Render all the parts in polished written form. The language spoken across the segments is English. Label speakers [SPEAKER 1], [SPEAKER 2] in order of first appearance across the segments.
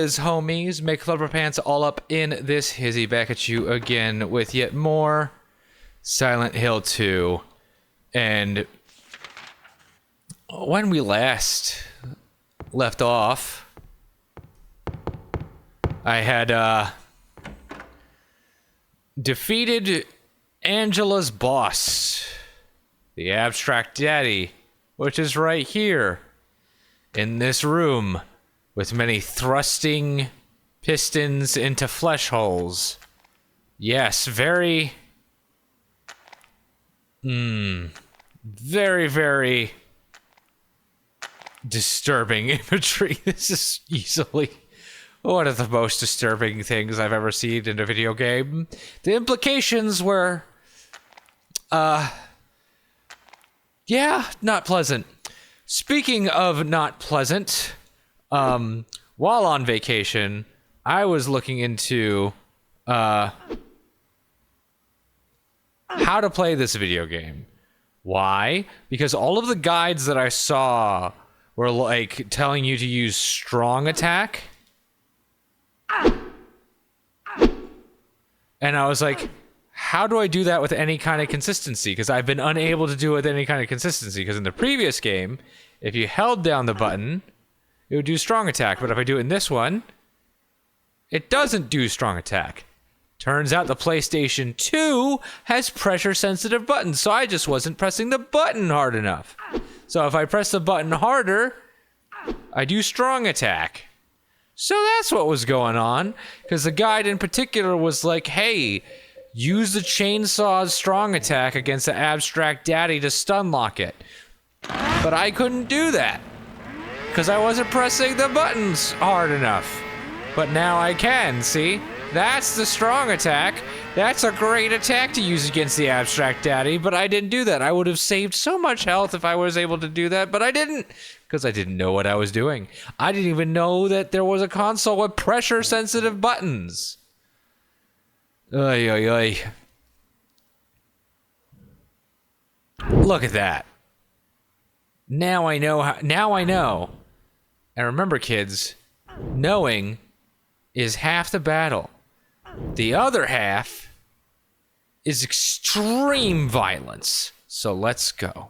[SPEAKER 1] is, homies? Make Clever Pants all up in this hizzy, back at you again with yet more Silent Hill 2. And when we last left off, I had defeated Angela's boss, the Abstract Daddy, which is right here in this room, with many thrusting pistons into flesh holes. Yes, very, very disturbing imagery. This is easily one of the most disturbing things I've ever seen in a video game. The implications were, yeah, not pleasant. Speaking of not pleasant, while on vacation, I was looking into how to play this video game. Why? Because all of the guides that I saw were like telling you to use strong attack. And I was like, how do I do that with any kind of consistency? Because I've been unable to do it with any kind of consistency. Because in the previous game, if you held down the button, it would do strong attack. But if I do it in this one, it doesn't do strong attack. Turns out the PlayStation 2 has pressure-sensitive buttons, so I just wasn't pressing the button hard enough. So if I press the button harder, I do strong attack. So that's what was going on, because the guide in particular was like, hey, use the chainsaw's strong attack against the Abstract Daddy to stun lock it. But I couldn't do that, because I wasn't pressing the buttons hard enough. But now I can, see? That's the strong attack. That's a great attack to use against the Abstract Daddy, but I didn't do that. I would have saved so much health if I was able to do that, but I didn't, because I didn't know what I was doing. I didn't even know that there was a console with pressure-sensitive buttons. Oy, oy, oy. Look at that. Now I know how, now I know. And remember, kids, knowing is half the battle. The other half is extreme violence. So let's go.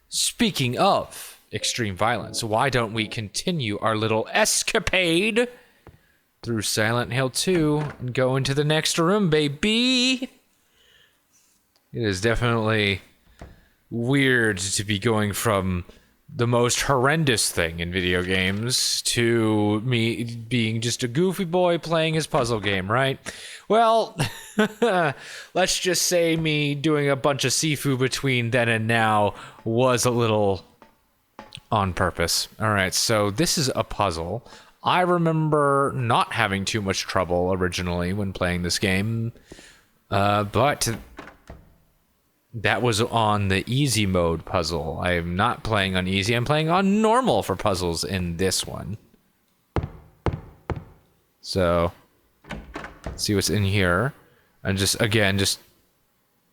[SPEAKER 1] Speaking of extreme violence, why don't we continue our little escapade through Silent Hill 2 and go into the next room, baby? It is definitely weird to be going from the most horrendous thing in video games to me being just a goofy boy playing his puzzle game, right? Well, let's just say me doing a bunch of Sifu between then and now was a little on purpose. All right, so this is a puzzle. I remember not having too much trouble originally when playing this game, but that was on the easy mode puzzle. I am not playing on easy. I'm playing on normal for puzzles in this one. So, let's see what's in here. And just, again, just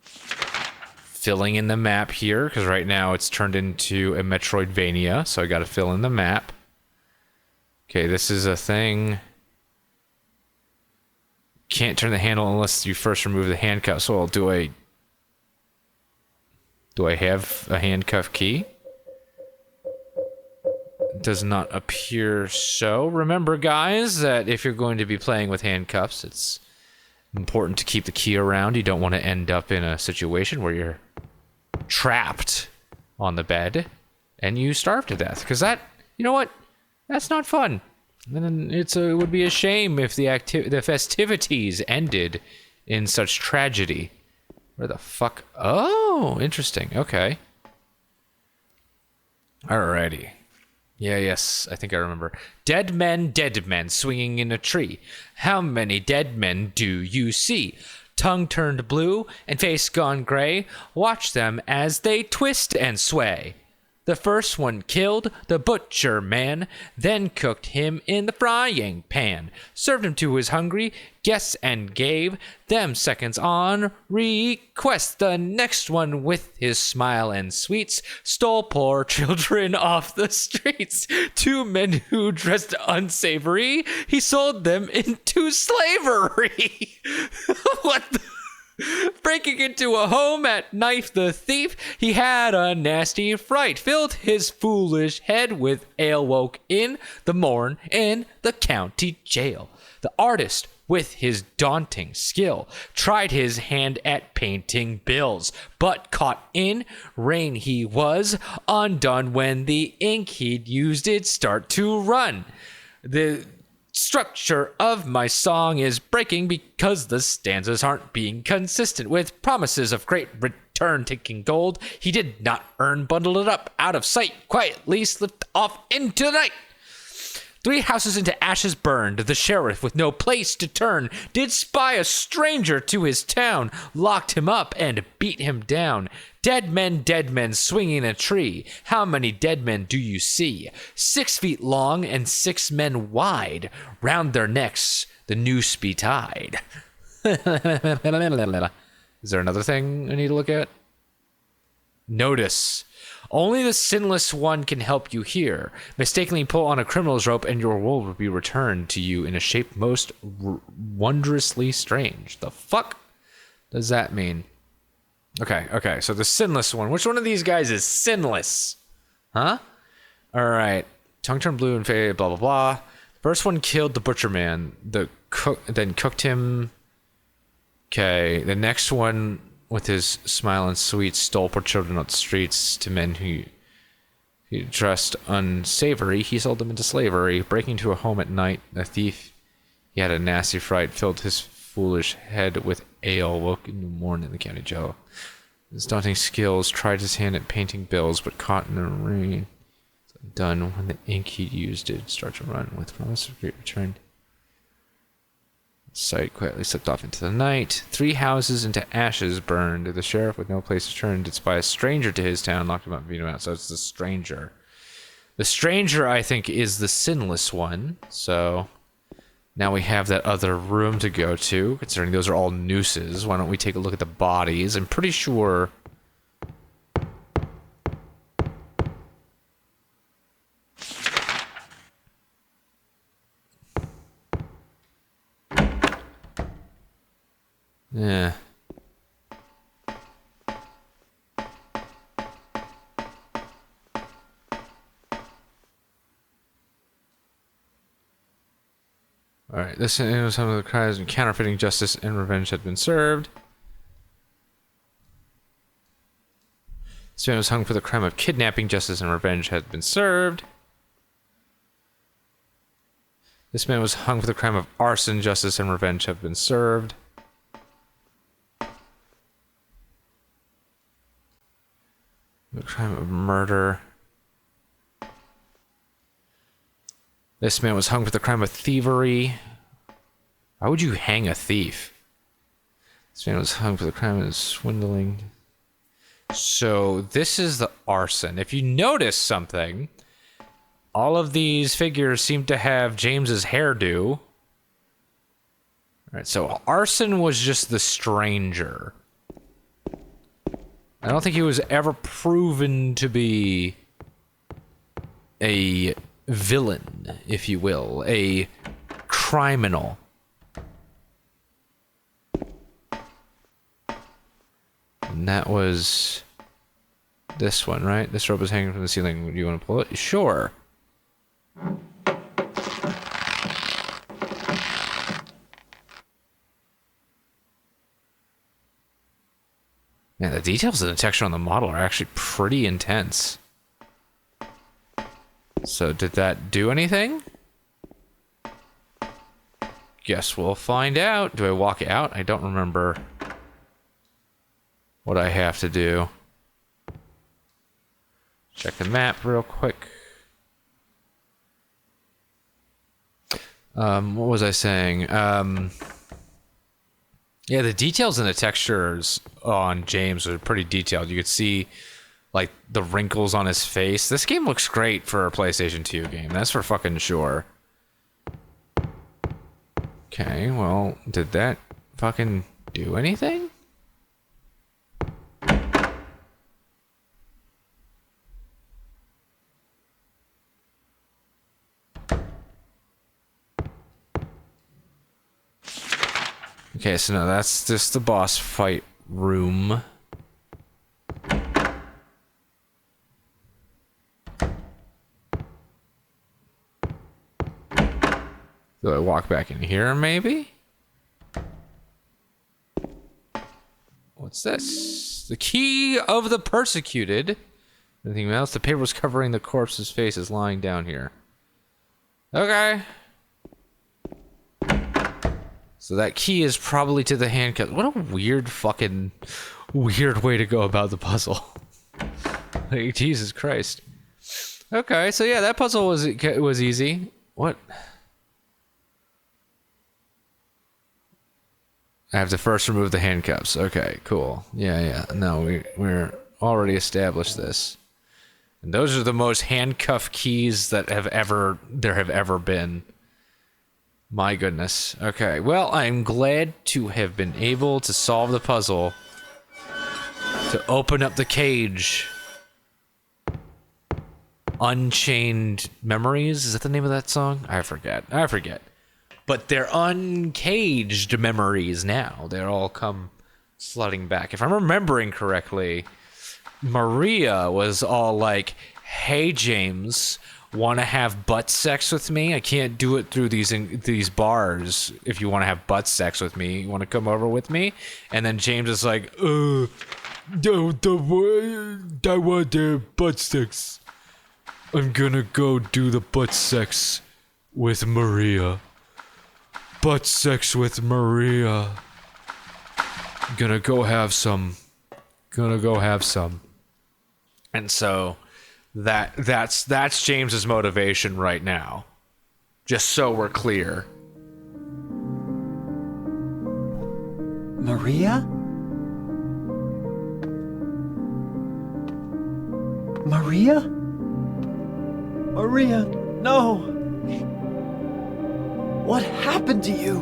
[SPEAKER 1] filling in the map here, because right now it's turned into a Metroidvania, so I gotta fill in the map. Okay, this is a thing. Can't turn the handle unless you first remove the handcuffs. So do I have a handcuff key? It does not appear so. Remember, guys, that if you're going to be playing with handcuffs, it's important to keep the key around. You don't want to end up in a situation where you're trapped on the bed and you starve to death. Because that, you know what? That's not fun. And it would be a shame if the festivities ended in such tragedy. Where the fuck? Oh, interesting. Okay. Alrighty. Yeah, yes, I think I remember. Dead men, swinging in a tree. How many dead men do you see? Tongue turned blue and face gone gray. Watch them as they twist and sway. The first one killed the butcher man, then cooked him in the frying pan, served him to his hungry guests and gave them seconds on request. The next one, with his smile and sweets, stole poor children off the streets. 2 men who dressed unsavory, he sold them into slavery. What the? Breaking into a home at night, the thief, he had a nasty fright, filled his foolish head with ale, woke in the morn in the county jail. The artist, with his daunting skill, tried his hand at painting bills, but caught in rain he was undone when the ink he'd used did start to run. The structure of my song is breaking because the stanzas aren't being consistent with promises of great return. Taking gold he did not earn, bundled it up out of sight, quietly slipped off into the night. 3 houses into ashes burned. The sheriff, with no place to turn, did spy a stranger to his town, locked him up and beat him down. Dead men swinging a tree. How many dead men do you see? 6 feet long and 6 men wide. Round their necks the noose be tied. Is there another thing I need to look at? Notice. Only the sinless one can help you here. Mistakenly pull on a criminal's rope and your world will be returned to you in a shape most wondrously strange. The fuck does that mean? Okay, so the sinless one. Which one of these guys is sinless? Huh? Alright. Tongue turned blue and faded, blah, blah, blah. First one killed the butcher man. Then cooked him. Okay, the next one, with his smile and sweet, stole poor children out the streets. To men who dressed unsavory, he sold them into slavery. Breaking into a home at night, the thief, he had a nasty fright, filled his foolish head with ale, woke in the morning in the county jail. His daunting skills, tried his hand at painting bills, but caught in the rain. Done when the ink he'd used did start to run, with promise of great return. Sight quietly slipped off into the night. 3 houses into ashes burned. The sheriff, with no place to turn, did spy a stranger to his town, locked him up and beat him out. So it's the stranger. The stranger, I think, is the sinless one. So now we have that other room to go to, considering those are all nooses. Why don't we take a look at the bodies? I'm pretty sure... Yeah. Alright, this is some of the crimes of counterfeiting, justice and revenge had been served. This man was hung for the crime of kidnapping, justice and revenge had been served. This man was hung for the crime of arson, justice and revenge have been served. The crime of murder. This man was hung for the crime of thievery. Why would you hang a thief? This man was hung for the crime of swindling. So this is the arson. If you notice something, all of these figures seem to have James's hairdo. All right, so arson was just the stranger. I don't think he was ever proven to be a villain, if you will, a criminal. And that was this one, right? This rope is hanging from the ceiling. Do you want to pull it? Sure. Man, the details of the texture on the model are actually pretty intense. So, did that do anything? Guess we'll find out. Do I walk out? I don't remember what I have to do. Check the map real quick. What was I saying? Yeah, the details and the textures on James are pretty detailed. You could see like the wrinkles on his face. This game looks great for a PlayStation 2 game. That's for fucking sure. Okay, well, did that fucking do anything? Okay, so no, that's just the boss fight room. Do I walk back in here, maybe? What's this? The key of the persecuted. Anything else? The paper was covering the corpse's face is lying down here. Okay. So that key is probably to the handcuff. What a weird fucking weird way to go about the puzzle. Like, Jesus Christ. Okay, so yeah, that puzzle was easy. What? I have to first remove the handcuffs. Okay, cool. Yeah. No, we're already established this. And those are the most handcuff keys that have ever been. My goodness. Okay, well, I'm glad to have been able to solve the puzzle. To open up the cage. Unchained Memories? Is that the name of that song? I forget. But they're uncaged memories now. They're all come flooding back. If I'm remembering correctly, Maria was all like, hey, James, want to have butt sex with me? I can't do it through these bars. If you want to have butt sex with me, you want to come over with me? And then James is like, I want the butt sex. I'm gonna go do the butt sex with Maria. Butt sex with Maria. Gonna go have some. And so that's James's motivation right now. Just so we're clear.
[SPEAKER 2] Maria? Maria? Maria, no! What happened to you?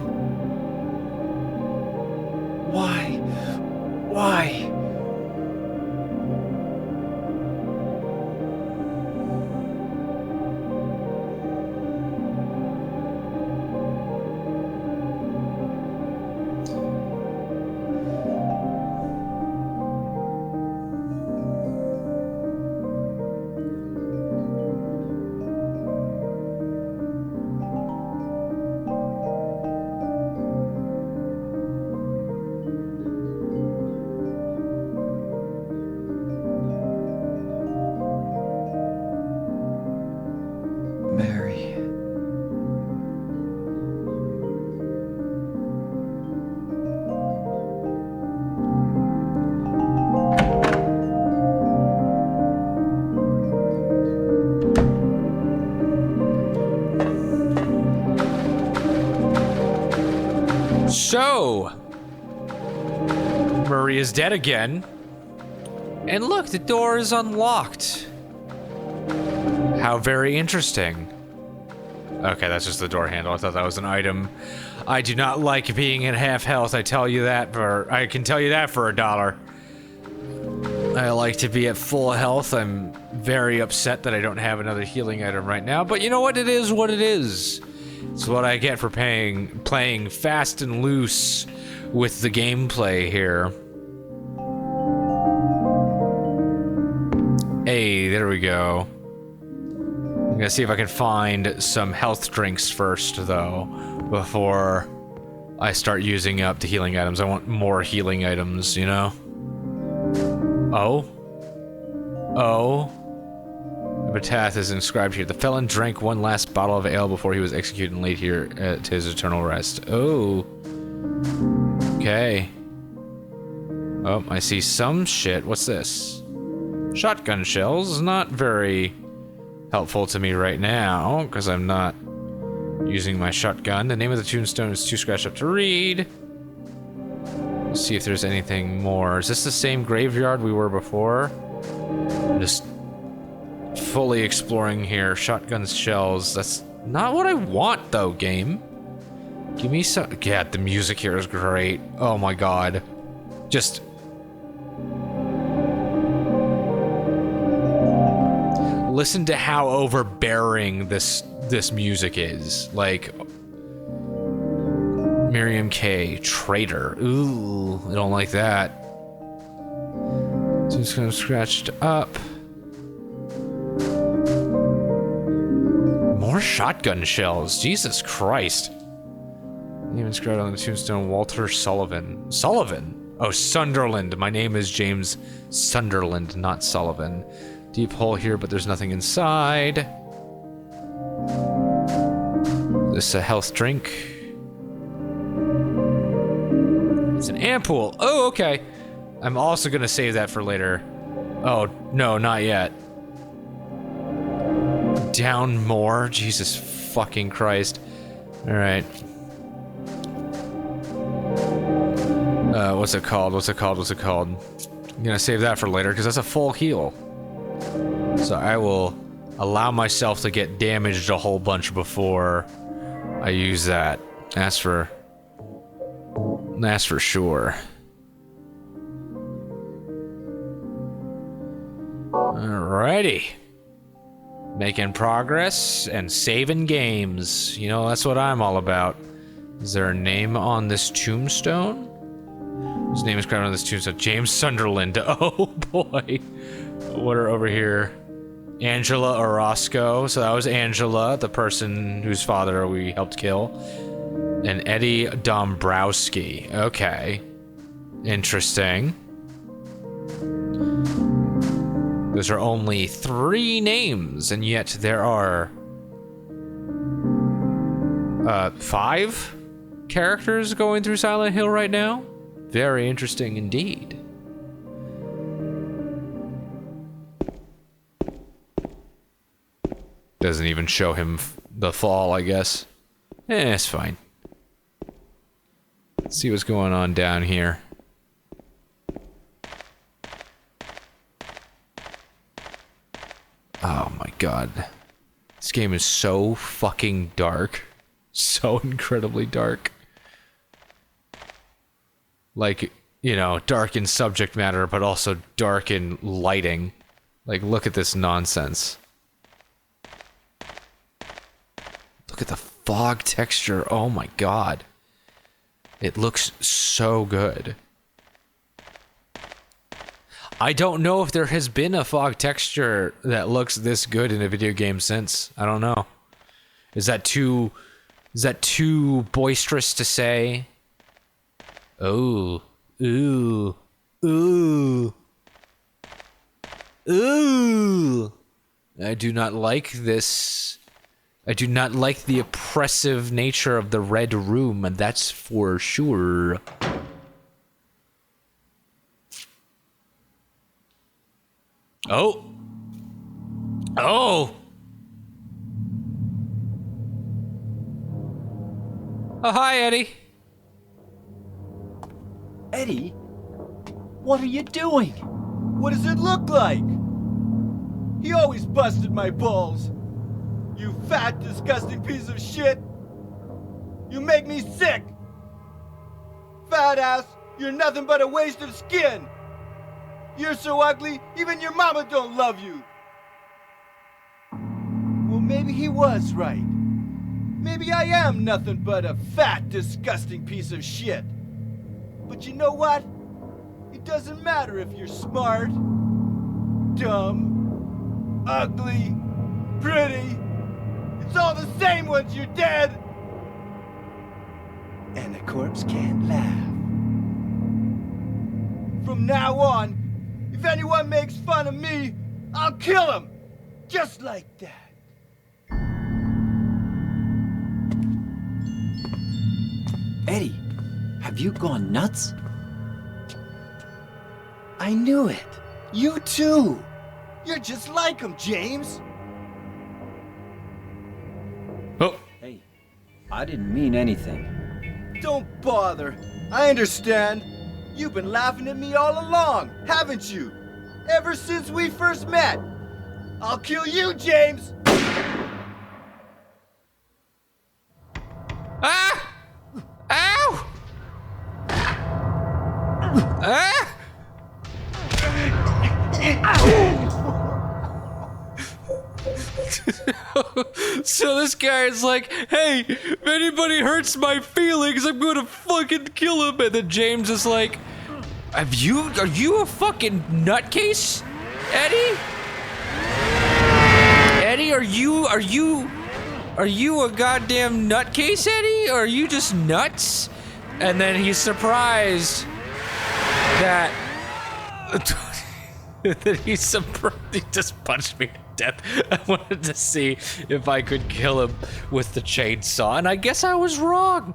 [SPEAKER 2] Why? Mary.
[SPEAKER 1] So, Maria's dead again. And look, the door is unlocked. How very interesting. Okay, that's just the door handle. I thought that was an item. I do not like being at half health. I can tell you that for $1. I like to be at full health. I'm very upset that I don't have another healing item right now, but you know what? It is what it is. It's what I get for playing fast and loose with the gameplay here. Hey, there we go. I'm gonna see if I can find some health drinks first, though, before I start using up the healing items. I want more healing items, you know? Oh? Epitaph is inscribed here. The felon drank one last bottle of ale before he was executed and laid here to his eternal rest. Oh. Okay. Oh, I see some shit. What's this? Shotgun shells. Not very helpful to me right now, because I'm not using my shotgun. The name of the tombstone is too scratched up to read. Let's see if there's anything more. Is this the same graveyard we were before? Just fully exploring here. Shotgun shells. That's not what I want, though, game. Give me some... Yeah, the music here is great. Oh my god. Just... listen to how overbearing this music is. Like... Miriam K. Traitor. Ooh, I don't like that. So it's kind of scratched up. More shotgun shells. Jesus Christ. Name inscribed on the tombstone, Walter Sullivan. Sullivan? Oh, Sunderland. My name is James Sunderland, not Sullivan. Deep hole here, but there's nothing inside. This is a health drink. It's an ampoule. Oh, okay. I'm also gonna save that for later. Oh, no, not yet. Down more? Jesus fucking Christ. Alright. What's it called? I'm gonna save that for later, because that's a full heal. So I will allow myself to get damaged a whole bunch before I use that. That's for sure. Alrighty. Making progress and saving games. You know, that's what I'm all about. Is there a name on this tombstone? His name is carved on this tombstone. James Sunderland. Oh boy. What are over here? Angela Orozco. So that was Angela, the person whose father we helped kill. And Eddie Dombrowski. Okay. Interesting. Those are only 3 names, and yet there are 5 characters going through Silent Hill right now. Very interesting indeed. Doesn't even show him the fall, I guess. It's fine. Let's see what's going on down here. Oh my god. This game is so fucking dark. So incredibly dark. Like, you know, dark in subject matter, but also dark in lighting. Like, look at this nonsense. Look at the fog texture. Oh my god. It looks so good. I don't know if there has been a fog texture that looks this good in a video game since. I don't know. Is that too boisterous to say? Oh. Ooh. Ooh. Ooh. I do not like this. I do not like the oppressive nature of the red room, and that's for sure. Oh. Oh. Oh, hi, Eddie.
[SPEAKER 2] Eddie? What are you doing? What does it look like? He always busted my balls. You fat, disgusting piece of shit. You make me sick. Fat ass, you're nothing but a waste of skin. You're so ugly, even your mama don't love you. Well, maybe he was right. Maybe I am nothing but a fat, disgusting piece of shit. But you know what? It doesn't matter if you're smart, dumb, ugly, pretty. It's all the same once you're dead. And the corpse can't laugh. From now on, if anyone makes fun of me, I'll kill him! Just like that.
[SPEAKER 3] Eddie, have you gone nuts?
[SPEAKER 2] I knew it. You too. You're just like him, James.
[SPEAKER 1] Oh.
[SPEAKER 3] Hey, I didn't mean anything.
[SPEAKER 2] Don't bother. I understand. You've been laughing at me all along, haven't you? Ever since we first met. I'll kill you, James!
[SPEAKER 1] Ah! Ow! Ah! So this guy is like, hey, if anybody hurts my feelings, I'm gonna fucking kill him. And then James is like, are you a fucking nutcase, Eddie? Eddie, are you a goddamn nutcase, Eddie? Or are you just nuts? And then he's surprised that that he just punched me to death. I wanted to see if I could kill him with the chainsaw, and I guess I was wrong.